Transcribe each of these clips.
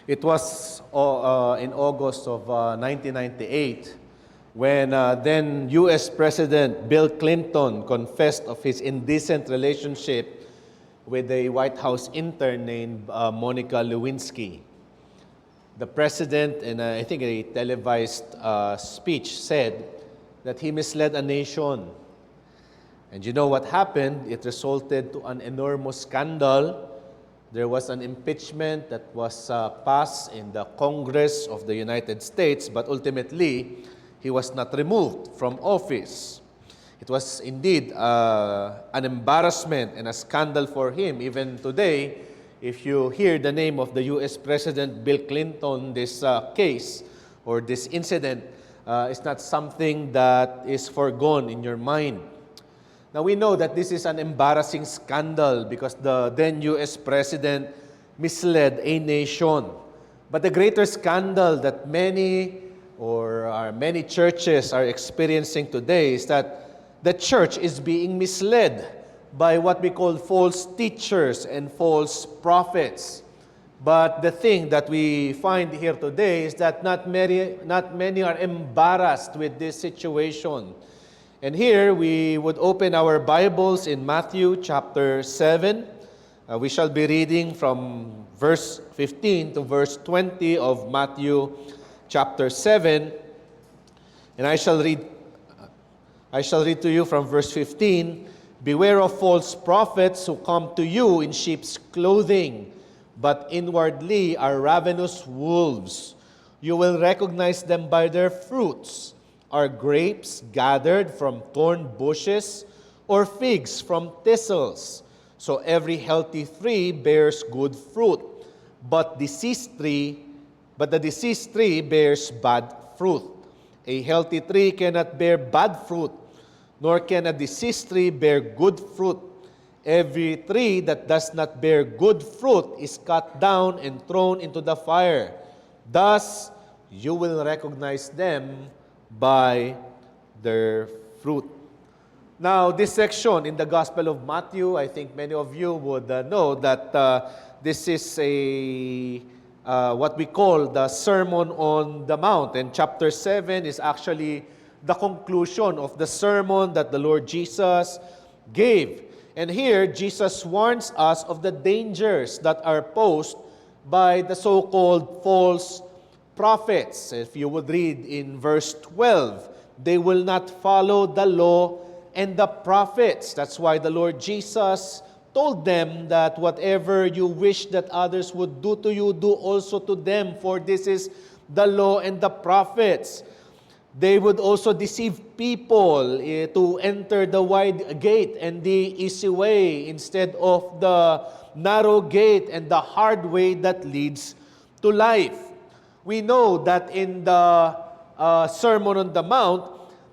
It was in August of 1998 when then U.S. President Bill Clinton confessed of his indecent relationship with a White House intern named Monica Lewinsky. The president, in I think a televised speech, said that he misled a nation. And you know what happened? It resulted to an enormous scandal. There was an impeachment that was passed in the Congress of the United States, but ultimately, he was not removed from office. It was indeed an embarrassment and a scandal for him. Even today, if you hear the name of the U.S. President Bill Clinton, this case or this incident is not something that is foregone in your mind. Now we know that this is an embarrassing scandal because the then U.S. President misled a nation. But the greater scandal that many churches are experiencing today is that the church is being misled by what we call false teachers and false prophets. But the thing that we find here today is that not many are embarrassed with this situation. And here we would open our Bibles in Matthew chapter 7. We shall be reading from verse 15 to verse 20 of Matthew chapter 7. And I shall read to you from verse 15. Beware of false prophets who come to you in sheep's clothing, but inwardly are ravenous wolves. You will recognize them by their fruits. Are grapes gathered from thorn bushes, or figs from thistles? So every healthy tree bears good fruit, but the diseased tree bears bad fruit. A healthy tree cannot bear bad fruit, nor can a diseased tree bear good fruit. Every tree that does not bear good fruit is cut down and thrown into the fire. Thus, you will recognize them by their fruit. Now, this section in the Gospel of Matthew, I think many of you would know that this is what we call the Sermon on the Mount. And chapter 7 is actually the conclusion of the sermon that the Lord Jesus gave. And here, Jesus warns us of the dangers that are posed by the so-called false prophets. If you would read in verse 12, they will not follow the law and the prophets. That's why the Lord Jesus told them that whatever you wish that others would do to you, do also to them, for this is the law and the prophets. They would also deceive people to enter the wide gate and the easy way instead of the narrow gate and the hard way that leads to life. We know that in the Sermon on the Mount,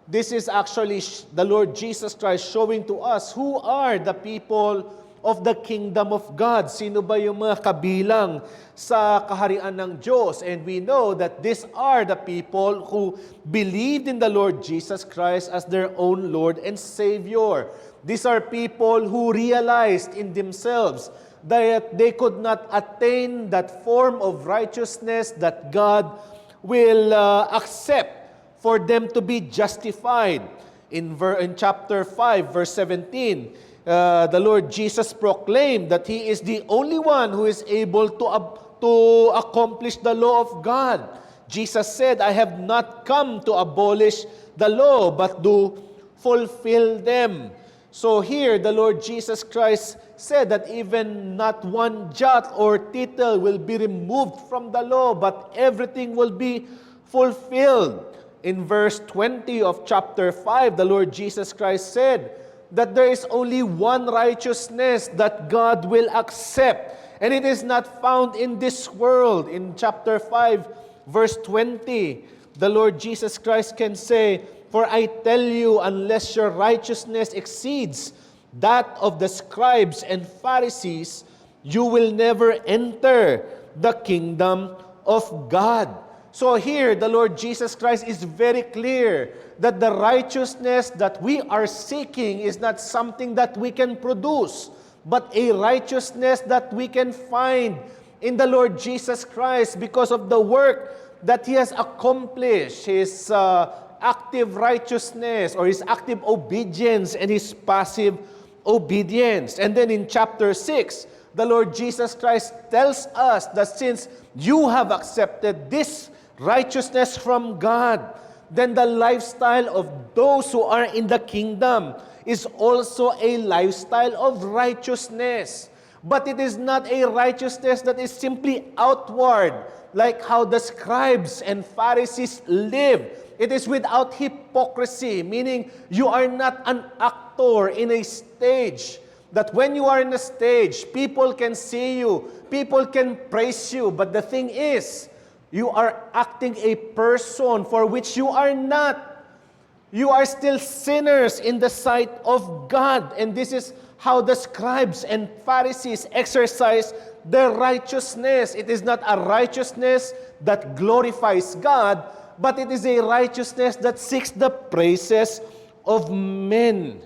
this is actually the Lord Jesus Christ showing to us who are the people of the kingdom of God. Sino ba yung mga kabilang sa kaharian ng Diyos? And we know that these are the people who believed in the Lord Jesus Christ as their own Lord and Savior. These are people who realized in themselves that they could not attain that form of righteousness that God will accept for them to be justified. In chapter 5, verse 17, the Lord Jesus proclaimed that He is the only one who is able to accomplish the law of God. Jesus said, I have not come to abolish the law, but to fulfill them. So here, the Lord Jesus Christ said that even not one jot or tittle will be removed from the law, but everything will be fulfilled. In verse 20 of chapter 5, the Lord Jesus Christ said that there is only one righteousness that God will accept, and it is not found in this world. In chapter 5, verse 20, the Lord Jesus Christ can say, for I tell you, unless your righteousness exceeds that of the scribes and Pharisees, you will never enter the kingdom of God. So here, the Lord Jesus Christ is very clear that the righteousness that we are seeking is not something that we can produce, but a righteousness that we can find in the Lord Jesus Christ because of the work that He has accomplished, His active righteousness or His active obedience and His passive obedience. And then in chapter 6, the Lord Jesus Christ tells us that since you have accepted this righteousness from God, then the lifestyle of those who are in the kingdom is also a lifestyle of righteousness. But it is not a righteousness that is simply outward, like how the scribes and Pharisees live. It is without hypocrisy, meaning you are not an actor in a stage. That when you are in a stage, people can see you, people can praise you, but the thing is, you are acting a person for which you are not. You are still sinners in the sight of God. And this is how the scribes and Pharisees exercise their righteousness. It is not a righteousness that glorifies God, but it is a righteousness that seeks the praises of men.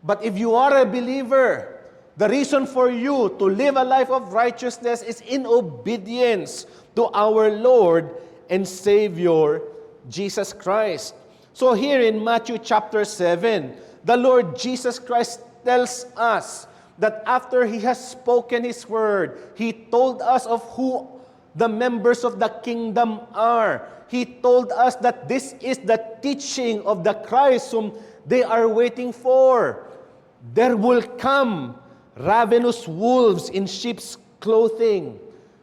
But if you are a believer, the reason for you to live a life of righteousness is in obedience to our Lord and Savior, Jesus Christ. So here in Matthew chapter 7, the Lord Jesus Christ tells us that after He has spoken His word, He told us of who the members of the kingdom are. He told us that this is the teaching of the Christ whom they are waiting for. There will come ravenous wolves in sheep's clothing.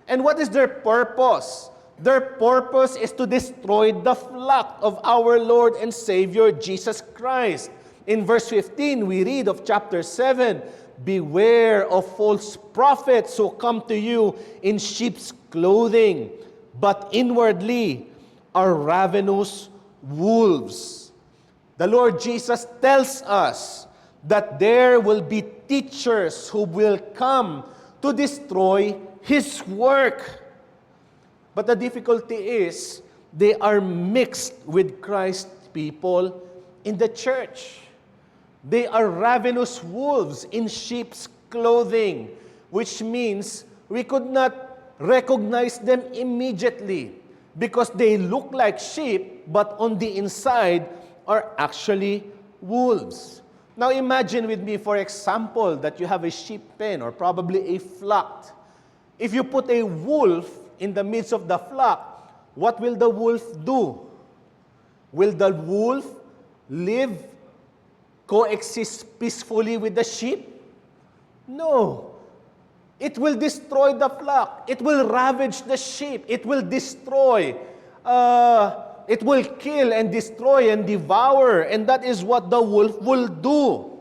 And what is their purpose? Their purpose is to destroy the flock of our Lord and Savior Jesus Christ. In verse 15, we read of chapter 7, "Beware of false prophets who come to you in sheep's clothing, but inwardly are ravenous wolves." The Lord Jesus tells us that there will be teachers who will come to destroy His work. But the difficulty is, they are mixed with Christ's people in the church. They are ravenous wolves in sheep's clothing, which means we could not recognize them immediately because they look like sheep, but on the inside are actually wolves. Now imagine with me, for example, that you have a sheep pen or probably a flock. If you put a wolf in the midst of the flock, what will the wolf do? Will the wolf coexist peacefully with the sheep? No. It will destroy the flock. It will ravage the sheep. It will destroy. It will kill and destroy and devour. And that is what the wolf will do.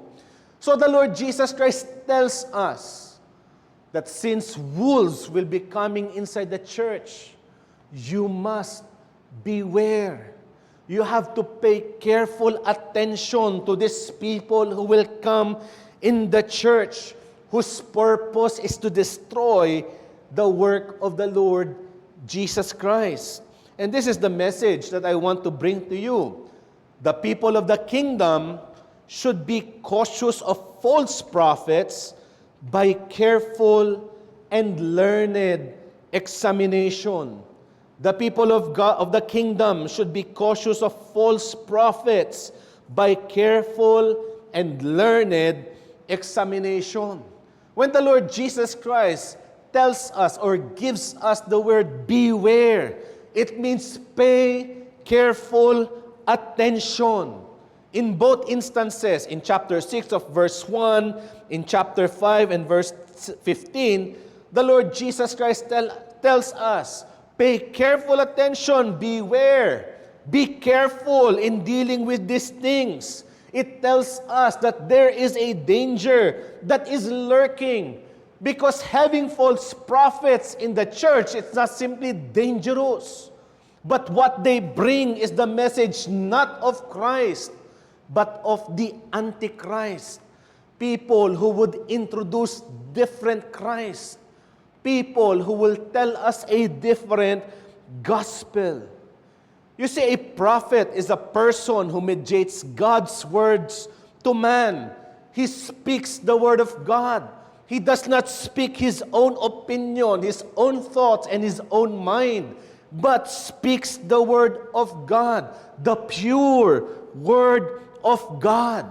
So the Lord Jesus Christ tells us that since wolves will be coming inside the church, you must beware. You have to pay careful attention to these people who will come in the church, whose purpose is to destroy the work of the Lord Jesus Christ. And this is the message that I want to bring to you. The people of the kingdom should be cautious of false prophets by careful and learned examination. The people of God, of the kingdom, should be cautious of false prophets by careful and learned examination. When the Lord Jesus Christ tells us or gives us the word beware, it means pay careful attention. In both instances, in chapter 6 of verse 1, in chapter 5 and verse 15, the Lord Jesus Christ tells us, pay careful attention, beware, be careful in dealing with these things. It tells us that there is a danger that is lurking, because having false prophets in the church, it's not simply dangerous, but what they bring is the message not of Christ, but of the Antichrist. People who would introduce different Christ. People who will tell us a different gospel. You see, a prophet is a person who mediates God's words to man. He speaks the word of God. He does not speak his own opinion, his own thoughts, and his own mind, but speaks the word of God, the pure word of God.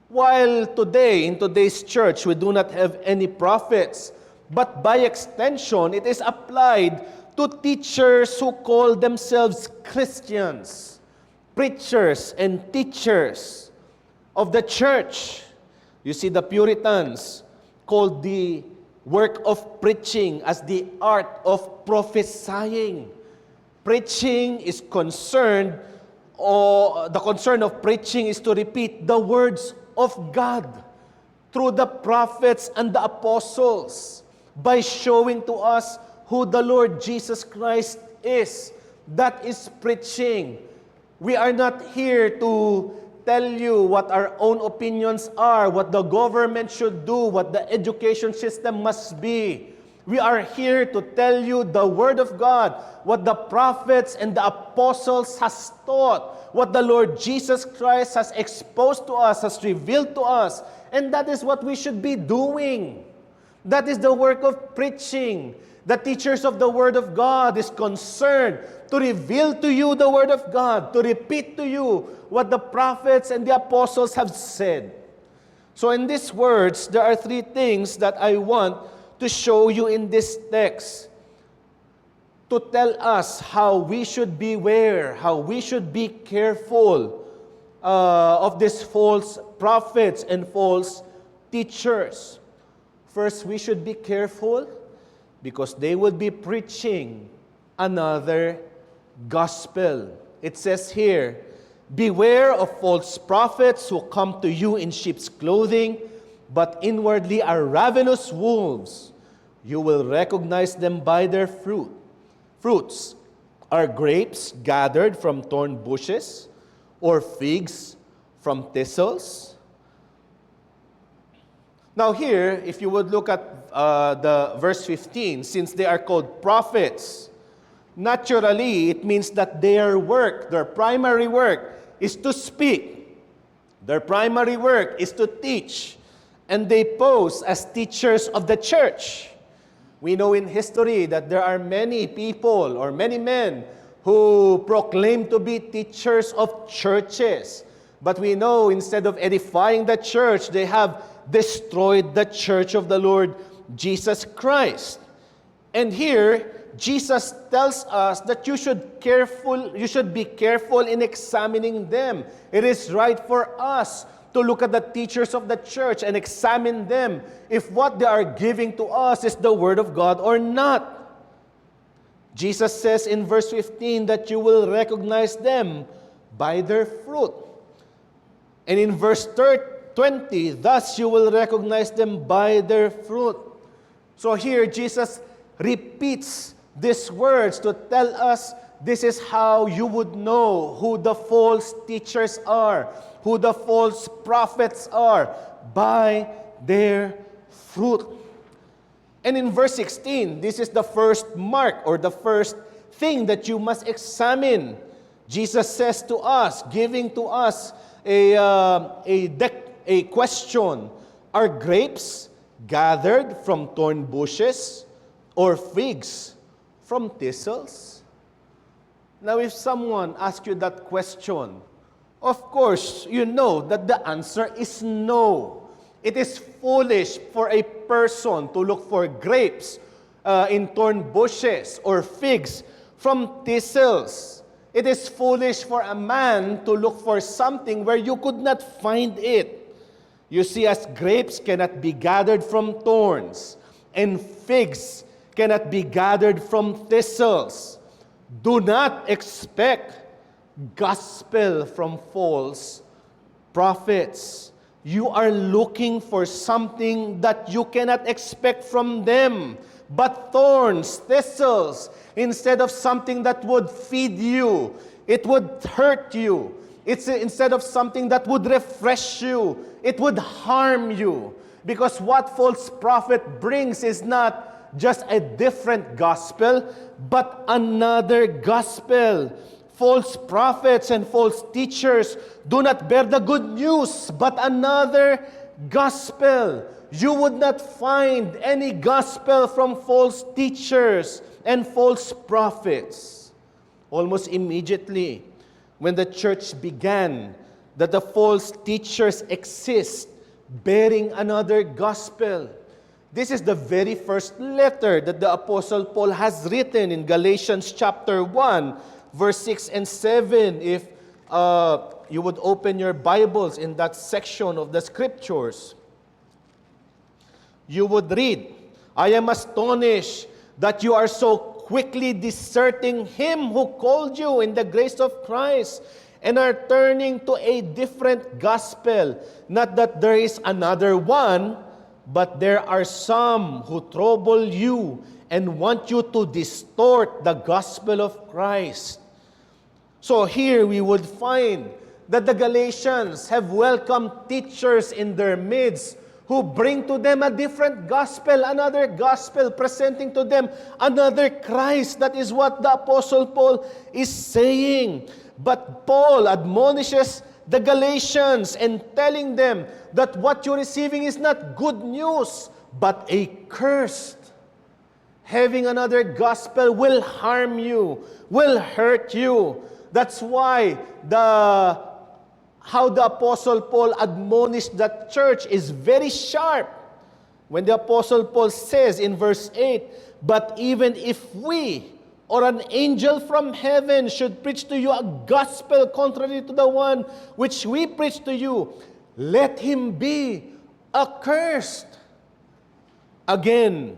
While today, in today's church, we do not have any prophets, but by extension, it is applied to teachers who call themselves Christians, preachers and teachers of the church. You see, the Puritans called the work of preaching as the art of prophesying. Preaching is concerned, or the concern of preaching is to repeat the words of God through the prophets and the apostles by showing to us who the Lord Jesus Christ is. That is preaching. We are not here to tell you what our own opinions are, what the government should do, what the education system must be. We are here to tell you the Word of God, what the prophets and the apostles has taught, what the Lord Jesus Christ has exposed to us, has revealed to us. And that is what we should be doing. That is the work of preaching. The teachers of the Word of God is concerned to reveal to you the Word of God, to repeat to you what the prophets and the apostles have said. So in these words, there are three things that I want to show you in this text to tell us how we should beware, how we should be careful of these false prophets and false teachers. First, we should be careful because they will be preaching another gospel. It says here, beware of false prophets who come to you in sheep's clothing, but inwardly are ravenous wolves. You will recognize them by their fruits. Are grapes gathered from thorn bushes, or figs from thistles? Now here, if you would look at the verse 15, since they are called prophets, naturally it means that their work, their primary work, is to speak. Their primary work is to teach. And they pose as teachers of the church. We know in history that there are many people or many men who proclaim to be teachers of churches. But we know instead of edifying the church, they have destroyed the church of the Lord Jesus Christ. And here, Jesus tells us that you should be careful in examining them. It is right for us to look at the teachers of the church and examine them if what they are giving to us is the Word of God or not. Jesus says in verse 15 that you will recognize them by their fruit. And in verse 20, thus you will recognize them by their fruit. So here Jesus repeats these words to tell us this is how you would know who the false teachers are, who the false prophets are, by their fruit. And in verse 16, this is the first mark or the first thing that you must examine. Jesus says to us, giving to us a question, are grapes gathered from thorn bushes or figs from thistles? Now, if someone asks you that question, of course, you know that the answer is no. It is foolish for a person to look for grapes in thorn bushes or figs from thistles. It is foolish for a man to look for something where you could not find it. You see, as grapes cannot be gathered from thorns, and figs cannot be gathered from thistles, do not expect gospel from false prophets. You are looking for something that you cannot expect from them, but thorns, thistles, instead of something that would feed you, it would hurt you. It's instead of something that would refresh you, it would harm you. Because what false prophet brings is not just a different gospel, but another gospel. False prophets and false teachers do not bear the good news, but another gospel. you would not find any gospel from false teachers and false prophets. Almost immediately, when the church began, that the false teachers exist, bearing another gospel. This is the very first letter that the Apostle Paul has written in Galatians chapter 1, verse 6 and 7. If you would open your Bibles in that section of the Scriptures, you would read, I am astonished that you are so quickly deserting him who called you in the grace of Christ and are turning to a different gospel. Not that there is another one, but there are some who trouble you and want you to distort the gospel of Christ. So here we would find that the Galatians have welcomed teachers in their midst who bring to them a different gospel, another gospel, presenting to them another Christ. That is what the Apostle Paul is saying. But Paul admonishes the Galatians and telling them that what you're receiving is not good news, but a curse. Having another gospel will harm you, will hurt you. That's why how the Apostle Paul admonished the church is very sharp. When the Apostle Paul says in verse 8, but even if we or an angel from heaven should preach to you a gospel contrary to the one which we preach to you, let him be accursed. Again,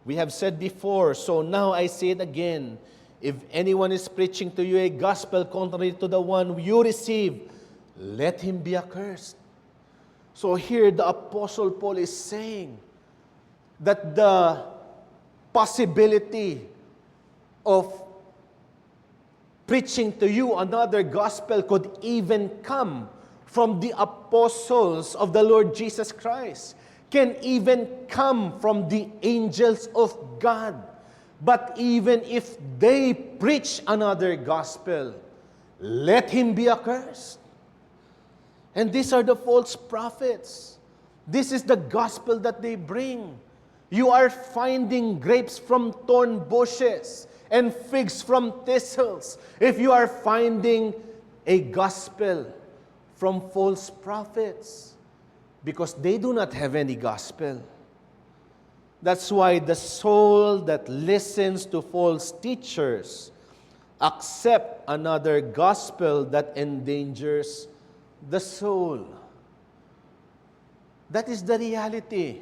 we have said before, so now I say it again. If anyone is preaching to you a gospel contrary to the one you receive, let him be accursed. So here the Apostle Paul is saying that the possibility of preaching to you another gospel could even come from the apostles of the Lord Jesus Christ, can even come from the angels of God. But even if they preach another gospel, let him be accursed. And these are the false prophets. This is the gospel that they bring. You are finding grapes from thorn bushes and figs from thistles if you are finding a gospel from false prophets, because they do not have any gospel. That's why the soul that listens to false teachers accept another gospel that endangers the soul. That is the reality.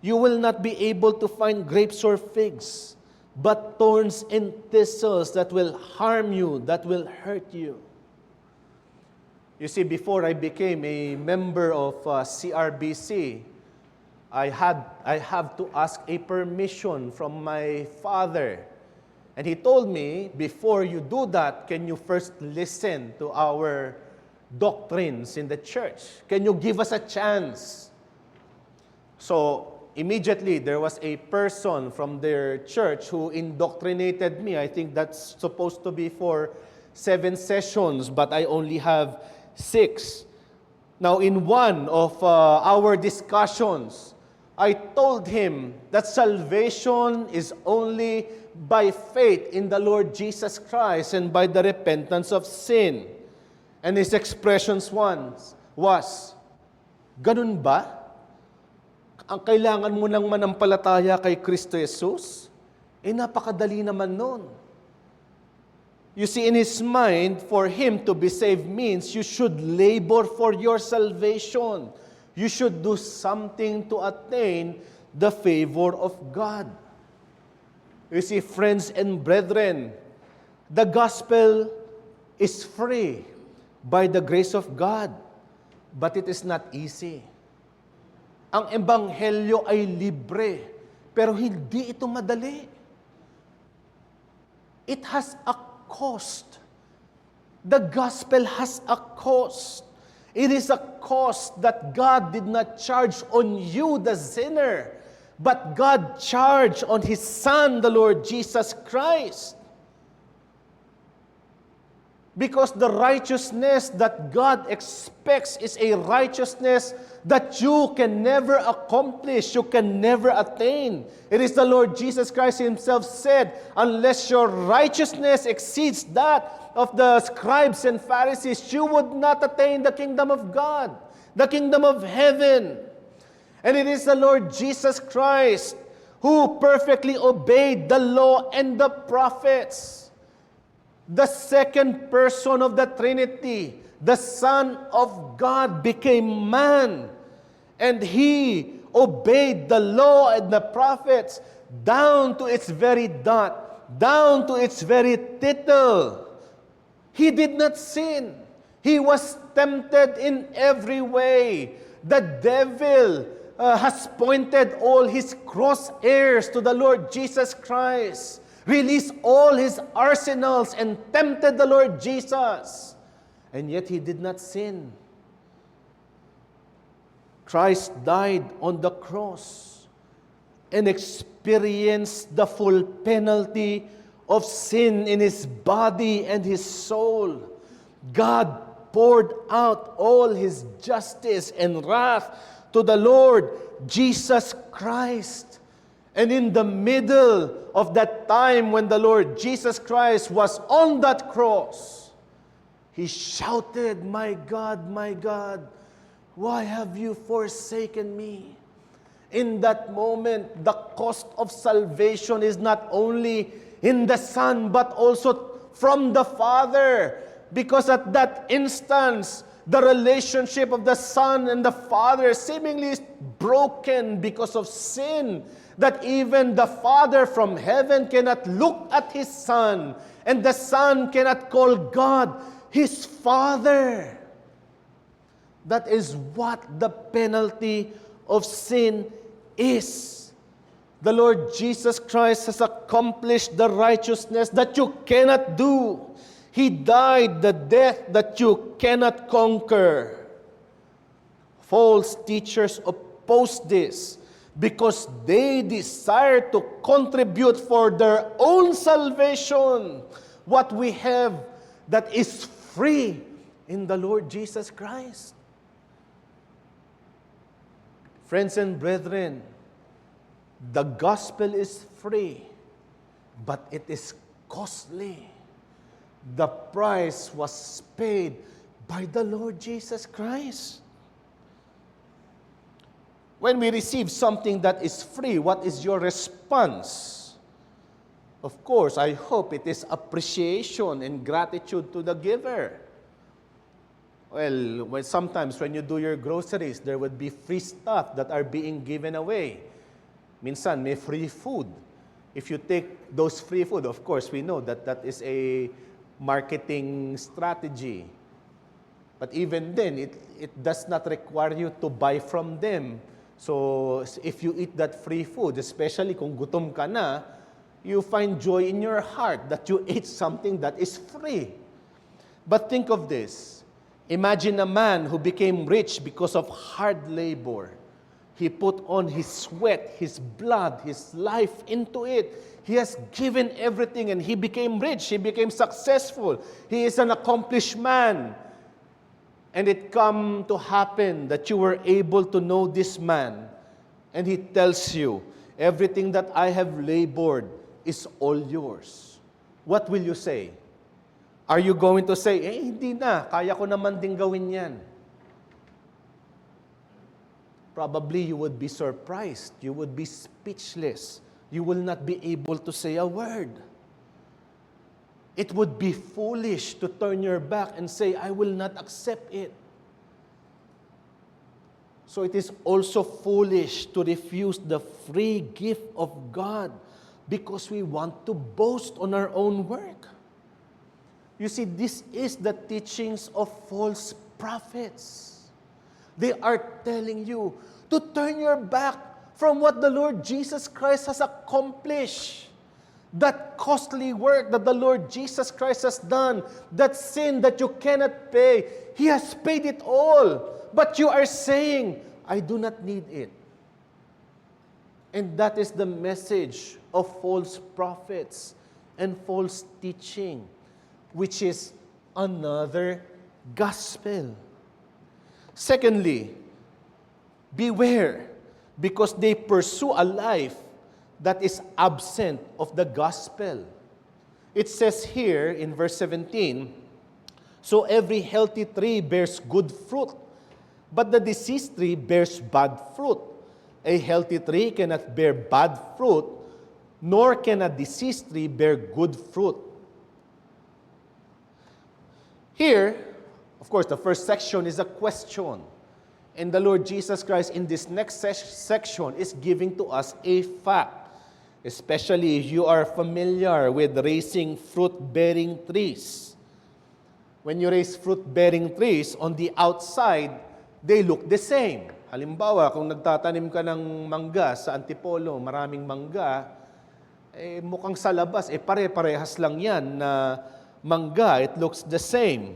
You will not be able to find grapes or figs, but thorns and thistles that will harm you, that will hurt you. You see, before I became a member of CRBC, I have to ask a permission from my father. And he told me, before you do that, can you first listen to our doctrines in the church? Can you give us a chance? So immediately there was a person from their church who indoctrinated me. I think that's supposed to be for 7 sessions, but I only have 6. Now in one of our discussions, I told him that salvation is only by faith in the Lord Jesus Christ and by the repentance of sin. And his expressions was, ganun ba? Ang kailangan mo nang manampalataya kay Kristo Jesus? Napakadali naman nun. You see, in his mind, for him to be saved means you should labor for your salvation. You should do something to attain the favor of God. You see, friends and brethren, the gospel is free by the grace of God, but it is not easy. Ang ebanghelyo ay libre, pero hindi ito madali. It has a cost. The gospel has a cost. It is a cost that God did not charge on you, the sinner, but God charged on His Son, the Lord Jesus Christ. Because the righteousness that God expects is a righteousness that you can never accomplish, you can never attain. It is the Lord Jesus Christ Himself said, unless your righteousness exceeds that of the scribes and Pharisees, you would not attain the kingdom of God, the kingdom of heaven. And it is the Lord Jesus Christ who perfectly obeyed the law and the prophets. The second person of the Trinity, the Son of God, became man. And He obeyed the law and the prophets down to its very dot, down to its very tittle. He did not sin. He was tempted in every way. The devil has pointed all his crosshairs to the Lord Jesus Christ, released all his arsenals and tempted the Lord Jesus. And yet He did not sin. Christ died on the cross and experienced the full penalty of sin in His body and His soul. God poured out all His justice and wrath to the Lord Jesus Christ. And in the middle of that time when the Lord Jesus Christ was on that cross, He shouted, my God, why have you forsaken me?" In that moment, the cost of salvation is not only in the Son, but also from the Father. Because at that instance, the relationship of the Son and the Father seemingly is broken because of sin, that even the Father from heaven cannot look at His Son, and the Son cannot call God His Father. That is what the penalty of sin is. The Lord Jesus Christ has accomplished the righteousness that you cannot do. He died the death that you cannot conquer. False teachers oppose this because they desire to contribute for their own salvation what we have that is free in the Lord Jesus Christ. Friends and brethren, the gospel is free, but it is costly. The price was paid by the Lord Jesus Christ. When we receive something that is free, what is your response? Of course, I hope it is appreciation and gratitude to the giver. Well, sometimes when you do your groceries, there would be free stuff that are being given away. Minsan, may free food. If you take those free food, of course, we know that that is a marketing strategy. But even then, it does not require you to buy from them. So, if you eat that free food, especially kung gutom ka na, you find joy in your heart that you ate something that is free. But think of this. Imagine a man who became rich because of hard labor. He put on his sweat, his blood, his life into it. He has given everything and he became rich. He became successful. He is an accomplished man. And it come to happen that you were able to know this man. And he tells you, everything that I have labored is all yours. What will you say? Are you going to say, hindi na, kaya ko naman din gawin yan? Probably you would be surprised. You would be speechless. You will not be able to say a word. It would be foolish to turn your back and say, I will not accept it. So it is also foolish to refuse the free gift of God because we want to boast on our own work. You see, this is the teachings of false prophets. They are telling you to turn your back from what the Lord Jesus Christ has accomplished. That costly work that the Lord Jesus Christ has done, that sin that you cannot pay, He has paid it all. But you are saying, I do not need it. And that is the message of false prophets and false teaching, which is another gospel. Secondly, Beware, because they pursue a life that is absent of the gospel. It says here in verse 17, "So every healthy tree bears good fruit, but the diseased tree bears bad fruit. A healthy tree cannot bear bad fruit, nor can a diseased tree bear good fruit." Here, of course, the first section is a question. And the Lord Jesus Christ in this next section is giving to us a fact. Especially if you are familiar with raising fruit-bearing trees. When you raise fruit-bearing trees, on the outside, they look the same. Halimbawa, kung nagtatanim ka ng mangga sa Antipolo, maraming mangga, mukhang sa labas, pare-parehas lang yan na mangga. It looks the same.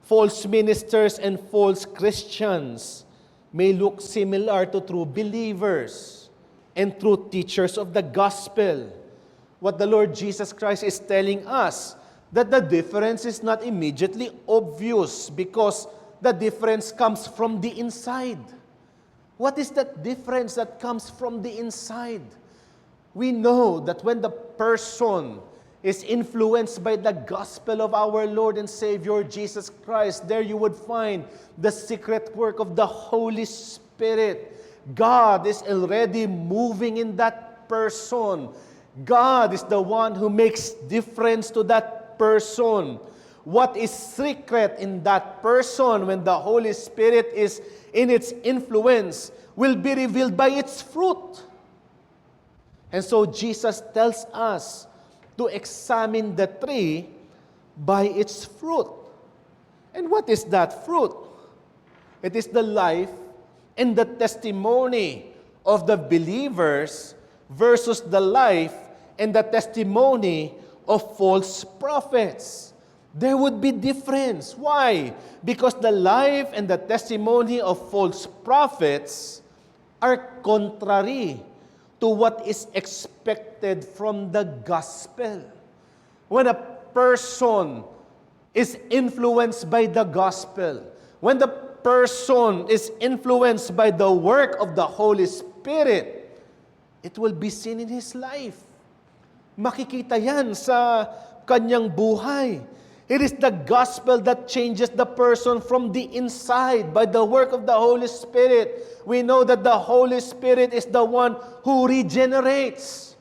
False ministers and false Christians may look similar to true believers and true teachers of the gospel. What the Lord Jesus Christ is telling us, that the difference is not immediately obvious because the difference comes from the inside. What is that difference that comes from the inside? We know that when the person is influenced by the gospel of our Lord and Savior Jesus Christ, there you would find the secret work of the Holy Spirit. God is already moving in that person. God is the one who makes difference to that person. What is secret in that person when the Holy Spirit is in its influence will be revealed by its fruit. And so Jesus tells us to examine the tree by its fruit. And what is that fruit? It is the life and the testimony of the believers versus the life and the testimony of false prophets. There would be difference. Why? Because the life and the testimony of false prophets are contrary to what is expected from the gospel. When a person is influenced by the gospel, when the person is influenced by the work of the Holy Spirit, it will be seen in his life. Makikita yan sa kanyang buhay. It is the gospel that changes the person from the inside by the work of the Holy Spirit. We know that the Holy Spirit is the one who regenerates.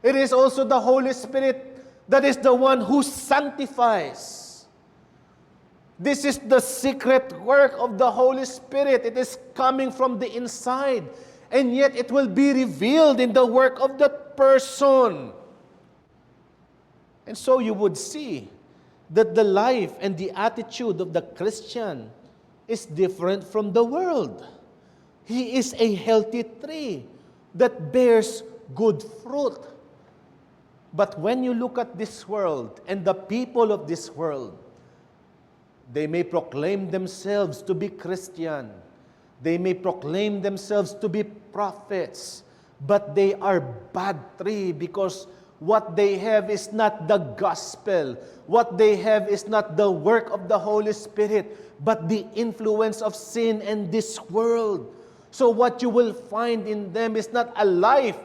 It is also the Holy Spirit that is the one who sanctifies. This is the secret work of the Holy Spirit. It is coming from the inside. And yet it will be revealed in the work of that person. And so you would see that the life and the attitude of the Christian is different from the world. He is a healthy tree that bears good fruit. But when you look at this world and the people of this world, they may proclaim themselves to be Christian. They may proclaim themselves to be prophets, but they are bad tree because what they have is not the gospel. What they have is not the work of the Holy Spirit, but the influence of sin and this world. So what you will find in them is not a life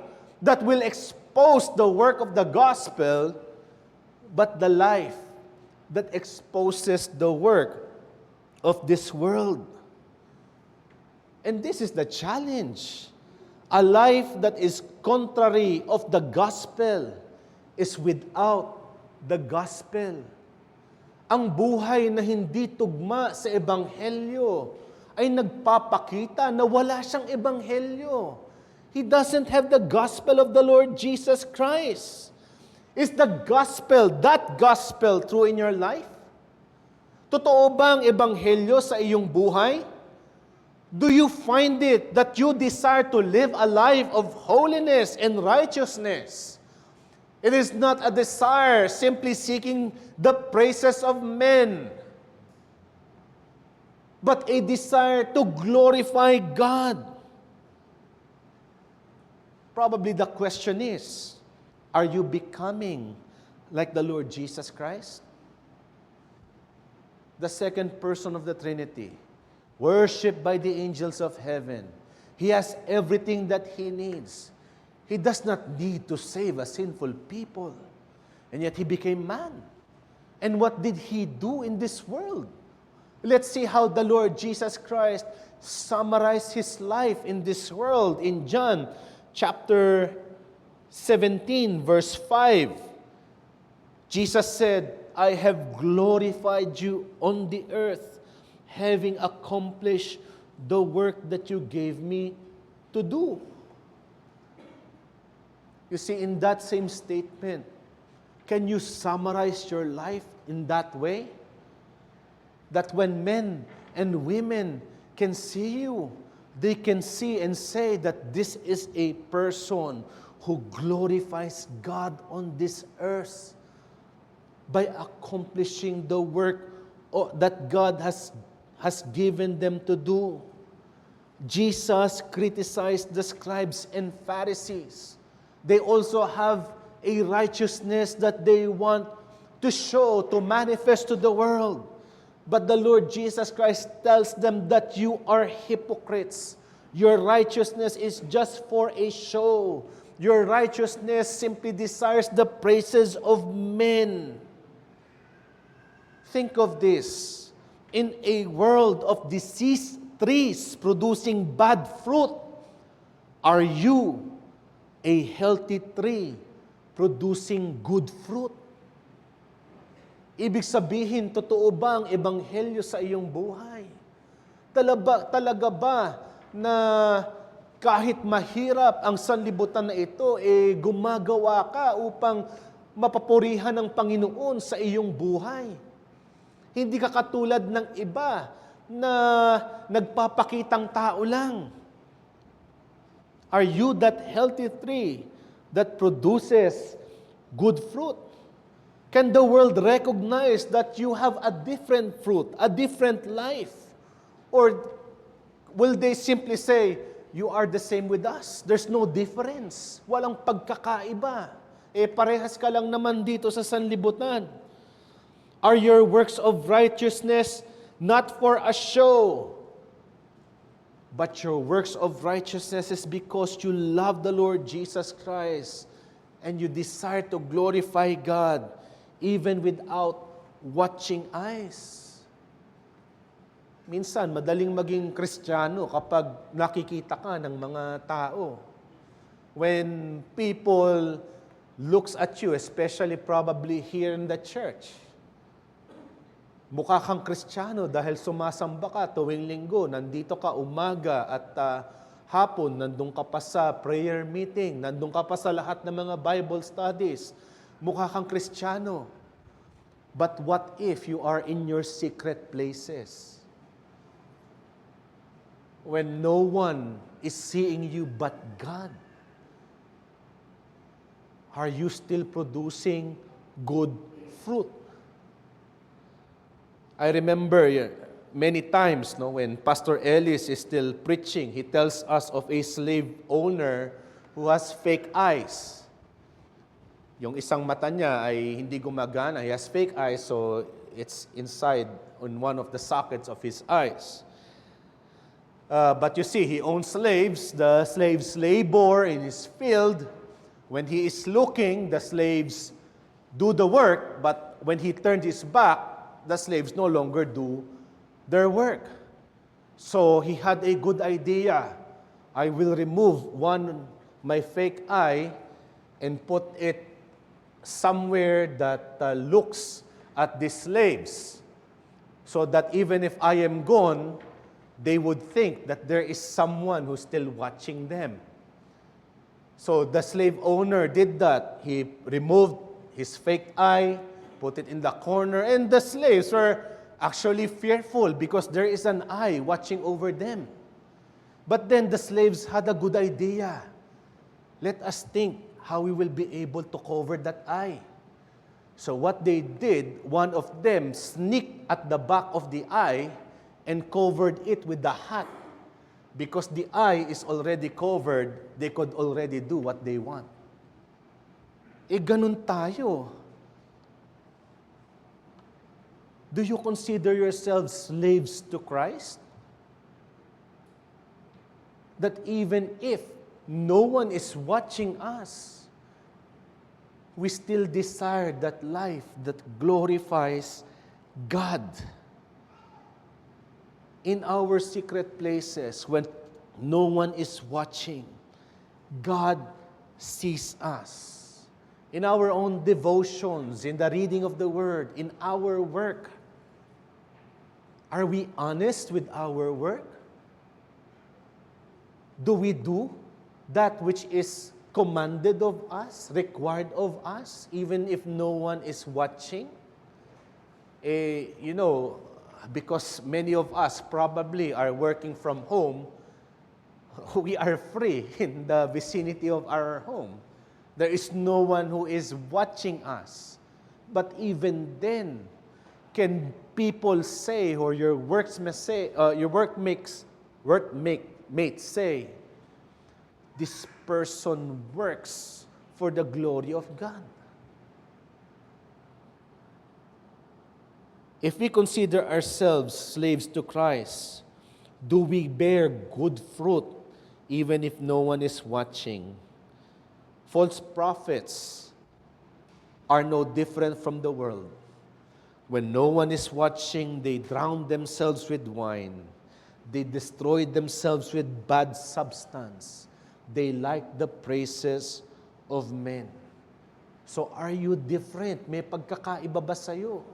that will expose the work of the gospel, but the life that exposes the work of this world. And this is the challenge. A life that is contrary of the gospel is without the gospel. Ang buhay na hindi tugma sa ebanghelyo ay nagpapakita na wala siyang ebanghelyo. He doesn't have the gospel of the Lord Jesus Christ. Is the gospel, that gospel, true in your life? Totoo bang ebanghelyo sa iyong buhay? Do you find it that you desire to live a life of holiness and righteousness? It is not a desire simply seeking the praises of men, but a desire to glorify God. Probably the question is, are you becoming like the Lord Jesus Christ? The second person of the Trinity. worshipped by the angels of heaven. He has everything that he needs. He does not need to save a sinful people. And yet he became man. And what did he do in this world? Let's see how the Lord Jesus Christ summarized his life in this world in John chapter 17, verse 5. Jesus said, I have glorified you on the earth, having accomplished the work that you gave me to do. You see, in that same statement, can you summarize your life in that way? That when men and women can see you, they can see and say that this is a person who glorifies God on this earth by accomplishing the work that God has given them to do. Jesus criticized the scribes and Pharisees. They also have a righteousness that they want to show, to manifest to the world. But the Lord Jesus Christ tells them that you are hypocrites. Your righteousness is just for a show. Your righteousness simply desires the praises of men. Think of this. In a world of diseased trees producing bad fruit, are you a healthy tree producing good fruit? Ibig sabihin, totoo ba ang ebanghelyo sa iyong buhay? Talaga ba na kahit mahirap ang sanlibutan na ito, gumagawa ka upang mapapurihan ng Panginoon sa iyong buhay? Hindi ka katulad ng iba na nagpapakitang tao lang. Are you that healthy tree that produces good fruit? Can the world recognize that you have a different fruit, a different life? Or will they simply say, you are the same with us? There's no difference. Walang pagkakaiba. Parehas ka lang naman dito sa sanlibutan. Are your works of righteousness not for a show, but your works of righteousness is because you love the Lord Jesus Christ and you desire to glorify God even without watching eyes. Minsan, madaling maging Kristiyano kapag nakikita ka ng mga tao. When people looks at you, especially probably here in the church, mukha kang Kristiyano dahil sumasamba ka tuwing linggo, nandito ka umaga at hapon, nandun ka pa sa prayer meeting, nandun ka pa sa lahat ng mga Bible studies, mukha kang Kristiyano. But what if you are in your secret places? When no one is seeing you but God, are you still producing good fruit? I remember many times when Pastor Ellis is still preaching, he tells us of a slave owner who has fake eyes. Yung isang mata niya ay hindi gumagana. He has fake eyes, so it's inside on one of the sockets of his eyes. But you see, he owns slaves. The slaves labor in his field. When he is looking, the slaves do the work, but when he turned his back, the slaves no longer do their work. So he had a good idea. I will remove my fake eye and put it somewhere that looks at the slaves, so that even if I am gone, they would think that there is someone who's still watching them. So the slave owner did that. He removed his fake eye, put it in the corner, and the slaves were actually fearful because there is an eye watching over them. But then the slaves had a good idea. Let us think how we will be able to cover that eye. So what they did, one of them sneaked at the back of the eye and covered it with the hat. Because the eye is already covered, they could already do what they want. Ganun tayo. Do you consider yourselves slaves to Christ? that even if no one is watching us, we still desire that life that glorifies God. In our secret places, when no one is watching, God sees us. In our own devotions, in the reading of the Word, in our work, are we honest with our work? Do we do that which is commanded of us, required of us, even if no one is watching? Because many of us probably are working from home, we are free in the vicinity of our home. There is no one who is watching us. But even then, can people say, or your workmates say, this person works for the glory of God? If we consider ourselves slaves to Christ, do we bear good fruit even if no one is watching? False prophets are no different from the world. When no one is watching, they drown themselves with wine. They destroy themselves with bad substance. They like the praises of men. So are you different? May pagkakaiba ba sa'yo?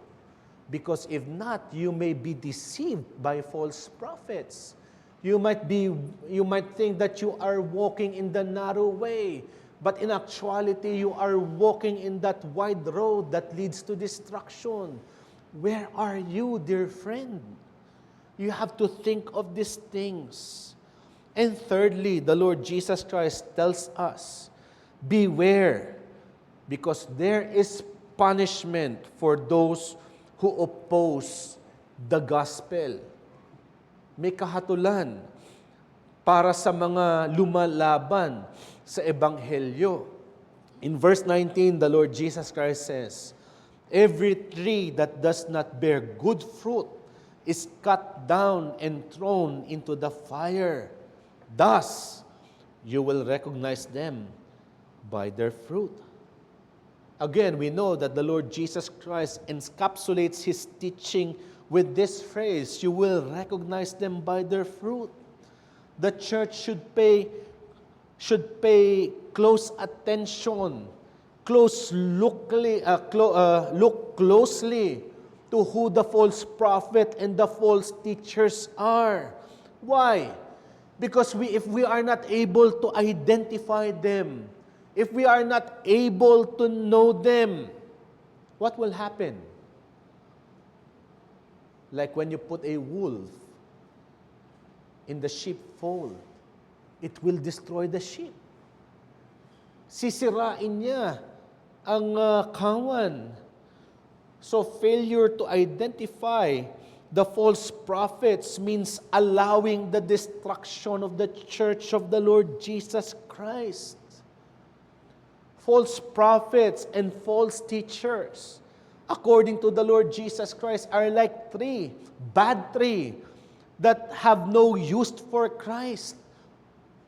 Because if not, you may be deceived by false prophets. You might think that you are walking in the narrow way, but in actuality, you are walking in that wide road that leads to destruction. Where are you, dear friend? You have to think of these things. And thirdly, the Lord Jesus Christ tells us, beware, because there is punishment for those who oppose the gospel. May kahatulan para sa mga lumalaban sa ebanghelyo. In verse 19, the Lord Jesus Christ says, every tree that does not bear good fruit is cut down and thrown into the fire. Thus, you will recognize them by their fruit. Again, we know that the Lord Jesus Christ encapsulates His teaching with this phrase, you will recognize them by their fruit. The church should pay close attention, look closely to who the false prophet and the false teachers are. Why? Because if we are not able to identify them, if we are not able to know them, what will happen? Like when you put a wolf in the sheepfold, it will destroy the sheep. Sisirain niya ang kawan. So failure to identify the false prophets means allowing the destruction of the church of the Lord Jesus Christ. False prophets and false teachers, according to the Lord Jesus Christ, are like bad tree, that have no use for Christ.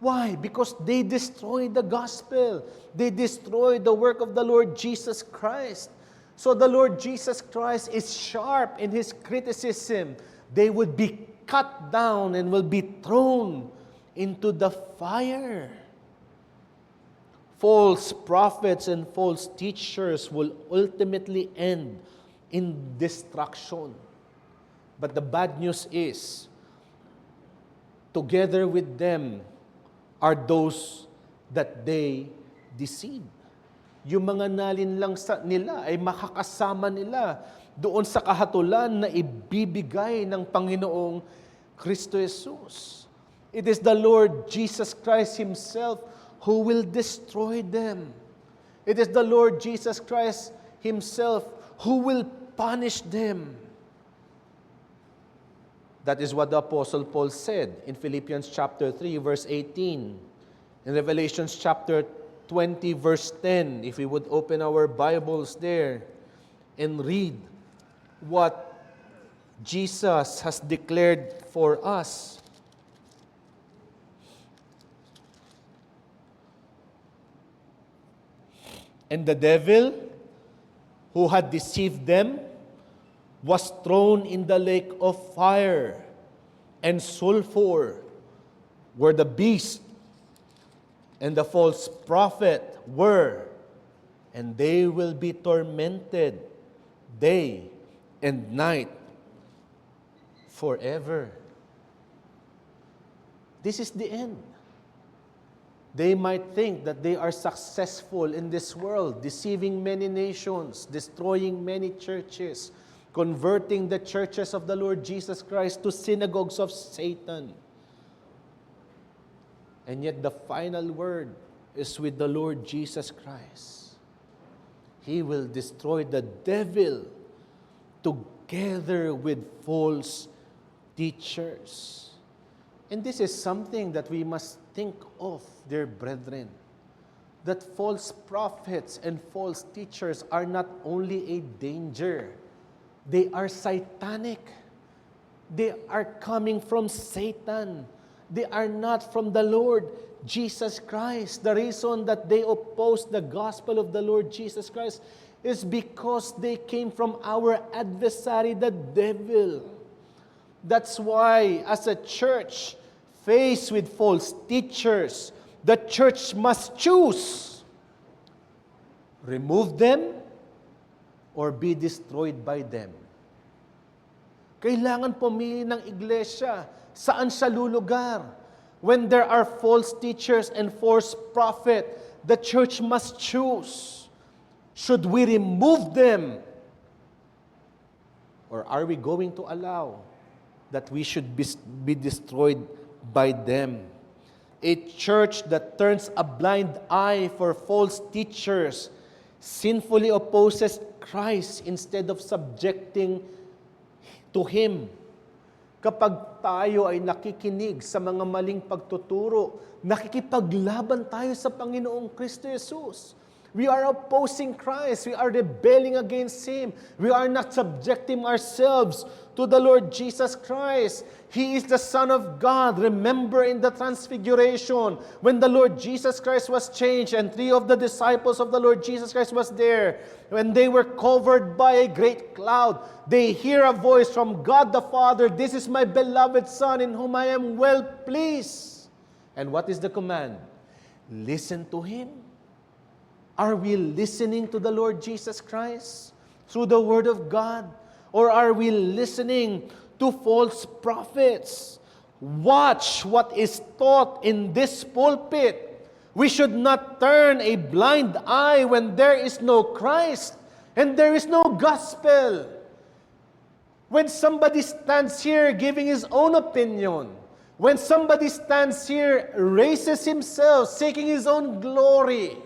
Why? Because they destroy the gospel. They destroy the work of the Lord Jesus Christ. So the Lord Jesus Christ is sharp in His criticism. They would be cut down and will be thrown into the fire. False prophets and false teachers will ultimately end in destruction. But the bad news is, together with them are those that they deceive. Yung mga nalinlang nila ay makakasama nila doon sa kahatulan na ibibigay ng Panginoong Kristo Jesus. It is the Lord Jesus Christ Himself who will destroy them. It is the Lord Jesus Christ Himself who will punish them. That is what the Apostle Paul said in Philippians chapter 3, verse 18. In Revelations chapter 20, verse 10, if we would open our Bibles there and read what Jesus has declared for us. And the devil, who had deceived them, was thrown in the lake of fire and sulfur, where the beast and the false prophet were, and they will be tormented day and night forever. This is the end. They might think that they are successful in this world, deceiving many nations, destroying many churches, converting the churches of the Lord Jesus Christ to synagogues of Satan. And yet the final word is with the Lord Jesus Christ. He will destroy the devil together with false teachers. And this is something that we must think of, dear brethren, that false prophets and false teachers are not only a danger, they are satanic. They are coming from Satan. They are not from the Lord Jesus Christ. The reason that they oppose the gospel of the Lord Jesus Christ is because they came from our adversary, the devil. That's why, as a church faced with false teachers, the church must choose: remove them or be destroyed by them. Kailangan pumili ng iglesia saan siya lulugar. When there are false teachers and false prophet, the church must choose. Should we remove them? Or are we going to allow that we should be destroyed by them? A church that turns a blind eye for false teachers sinfully opposes Christ instead of subjecting to Him. Kapag tayo ay nakikinig sa mga maling pagtuturo, nakikipaglaban tayo sa Panginoong Kristo Jesus. We are opposing Christ. We are rebelling against Him. We are not subjecting ourselves to the Lord Jesus Christ. He is the Son of God. Remember in the Transfiguration, when the Lord Jesus Christ was changed and 3 of the disciples of the Lord Jesus Christ was there, when they were covered by a great cloud, they hear a voice from God the Father, "This is my beloved Son in whom I am well pleased." And what is the command? Listen to Him. Are we listening to the Lord Jesus Christ through the Word of God? Or are we listening to false prophets? Watch what is taught in this pulpit. We should not turn a blind eye when there is no Christ and there is no gospel. When somebody stands here giving his own opinion, when somebody stands here, raises himself, seeking his own glory,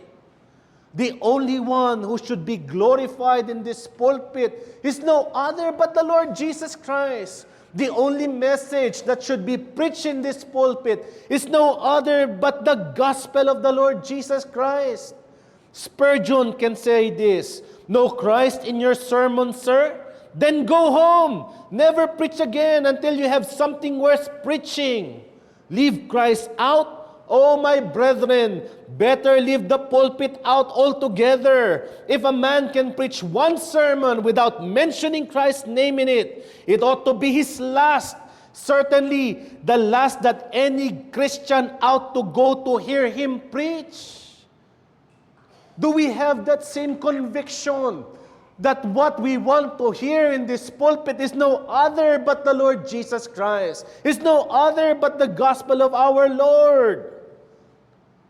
the only one who should be glorified in this pulpit is no other but the Lord Jesus Christ. The only message that should be preached in this pulpit is no other but the gospel of the Lord Jesus Christ. Spurgeon can say this: "No Christ in your sermon, sir? Then go home. Never preach again until you have something worth preaching. Leave Christ out? Oh, my brethren, better leave the pulpit out altogether. If a man can preach one sermon without mentioning Christ's name in it, it ought to be his last. Certainly, the last that any Christian ought to go to hear him preach." Do we have that same conviction that what we want to hear in this pulpit is no other but the Lord Jesus Christ, is no other but the gospel of our Lord?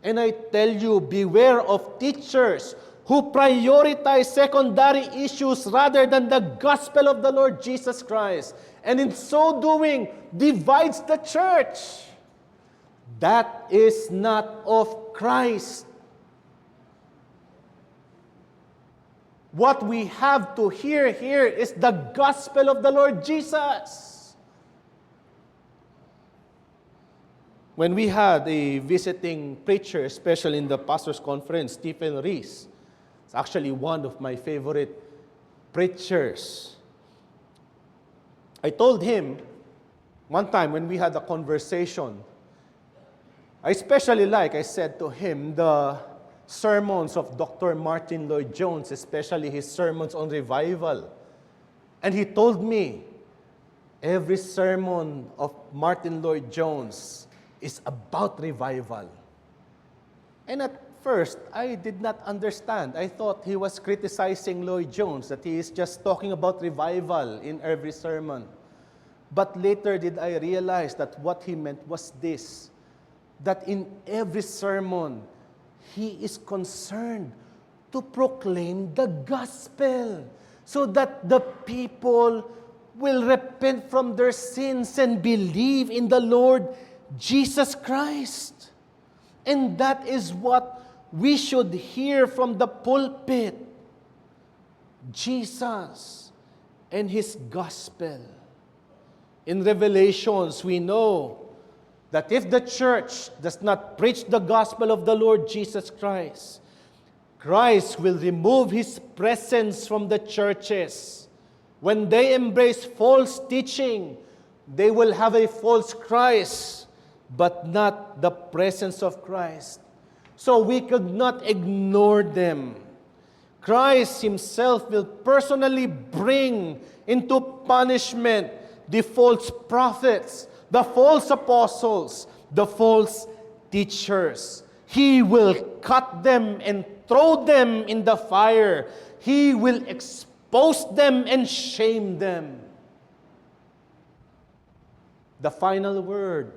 And I tell you, beware of teachers who prioritize secondary issues rather than the gospel of the Lord Jesus Christ, and in so doing, divides the church. That is not of Christ. What we have to hear here is the gospel of the Lord Jesus. When we had a visiting preacher, especially in the pastor's conference, Stephen Rees, it's actually one of my favorite preachers. I told him one time when we had a conversation, I especially like, I said to him, the sermons of Dr. Martin Lloyd-Jones, especially his sermons on revival. And he told me, every sermon of Martin Lloyd-Jones is about revival. And at first, I did not understand. I thought he was criticizing Lloyd-Jones, that he is just talking about revival in every sermon. But later did I realize that what he meant was this, that in every sermon, he is concerned to proclaim the gospel so that the people will repent from their sins and believe in the Lord Jesus Christ. And that is what we should hear from the pulpit. Jesus and His gospel. In Revelations, we know that if the church does not preach the gospel of the Lord Jesus Christ, Christ will remove His presence from the churches. When they embrace false teaching, they will have a false Christ, but not the presence of Christ. So we could not ignore them. Christ Himself will personally bring into punishment the false prophets, the false apostles, the false teachers. He will cut them and throw them in the fire. He will expose them and shame them. The final word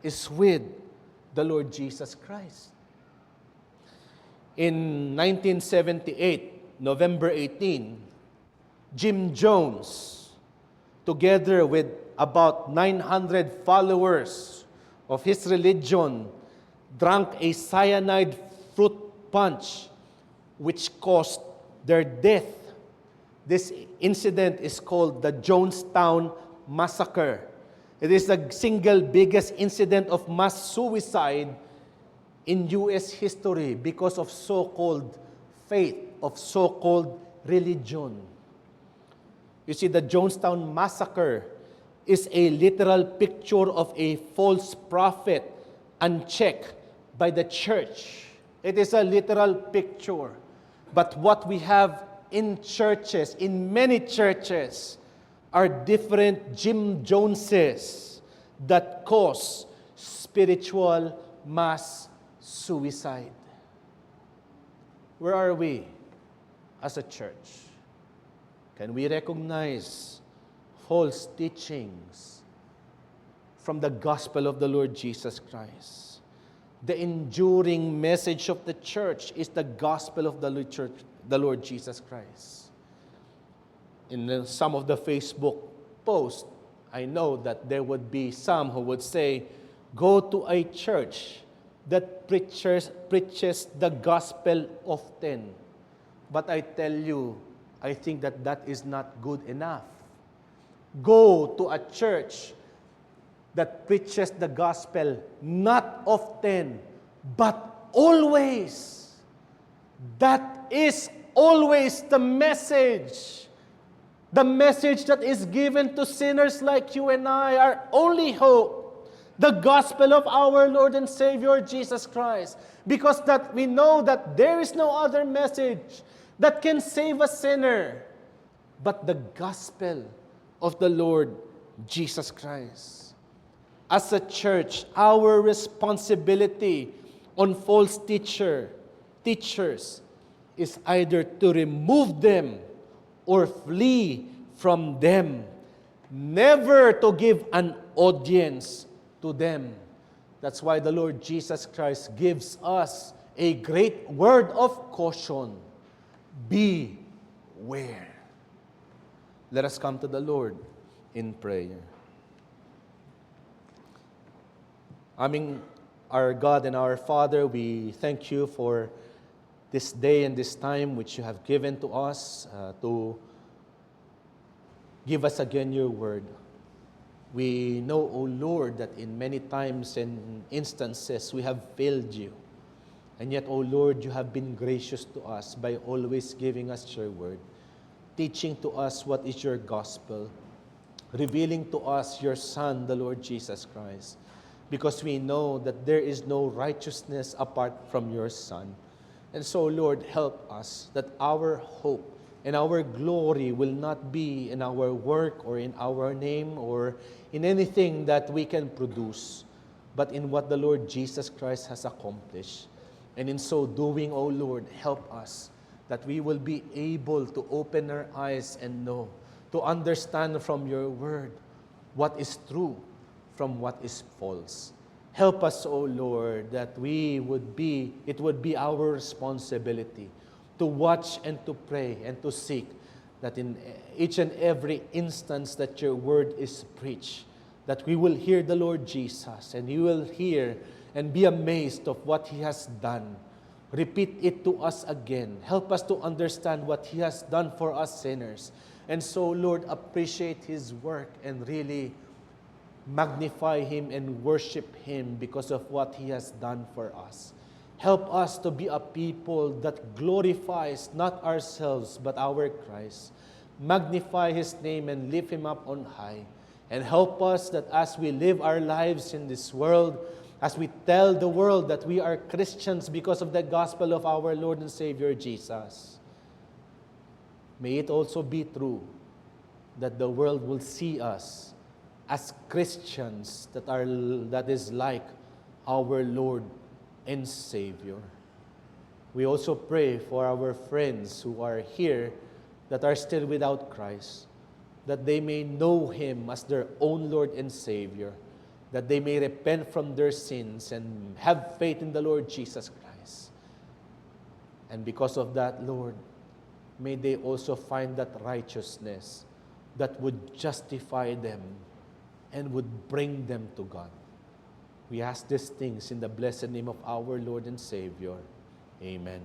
is with the Lord Jesus Christ. In 1978, November 18, Jim Jones, together with about 900 followers of his religion, drank a cyanide fruit punch which caused their death. This incident is called the Jonestown Massacre. It is the single biggest incident of mass suicide in U.S. history because of so-called faith, of so-called religion. You see, the Jonestown Massacre is a literal picture of a false prophet unchecked by the church. It is a literal picture. But what we have in churches, in many churches, are different Jim Joneses that cause spiritual mass suicide. Where are we as a church? Can we recognize false teachings from the gospel of the Lord Jesus Christ? The enduring message of the church is the gospel of the Lord Jesus Christ. In some of the Facebook posts, I know that there would be some who would say, go to a church that preaches the gospel often. But I tell you, I think that is not good enough. Go to a church that preaches the gospel not often, but always. That is always the message. The message that is given to sinners like you and I, our only hope. The gospel of our Lord and Savior Jesus Christ. Because that we know that there is no other message that can save a sinner but the gospel of the Lord Jesus Christ. As a church, our responsibility on false teachers is either to remove them or flee from them. Never to give an audience to them. That's why the Lord Jesus Christ gives us a great word of caution. Beware. Let us come to the Lord in prayer. Our God and our Father, we thank you for this day and this time which you have given to us to give us again your word. We know, O Lord, that in many times and instances we have failed you. And yet, O Lord, you have been gracious to us by always giving us your word, teaching to us what is your gospel, revealing to us your Son, the Lord Jesus Christ, because we know that there is no righteousness apart from your Son. And so, Lord, help us that our hope and our glory will not be in our work or in our name or in anything that we can produce, but in what the Lord Jesus Christ has accomplished. And in so doing, O Lord, help us that we will be able to open our eyes and know, to understand from your word what is true from what is false. Help us, O Lord, that it would be our responsibility to watch and to pray and to seek that in each and every instance that your word is preached, that we will hear the Lord Jesus and He will hear and be amazed of what He has done. Repeat it to us again. Help us to understand what He has done for us sinners. And so, Lord, appreciate His work and really magnify Him and worship Him because of what He has done for us. Help us to be a people that glorifies not ourselves but our Christ. Magnify His name and lift Him up on high. And help us that as we live our lives in this world, as we tell the world that we are Christians because of the gospel of our Lord and Savior Jesus, may it also be true that the world will see us as Christians that is like our Lord and Savior. We also pray for our friends who are here that are still without Christ, that they may know Him as their own Lord and Savior, that they may repent from their sins and have faith in the Lord Jesus Christ. And because of that, Lord, may they also find that righteousness that would justify them and would bring them to God. We ask these things in the blessed name of our Lord and Savior. Amen.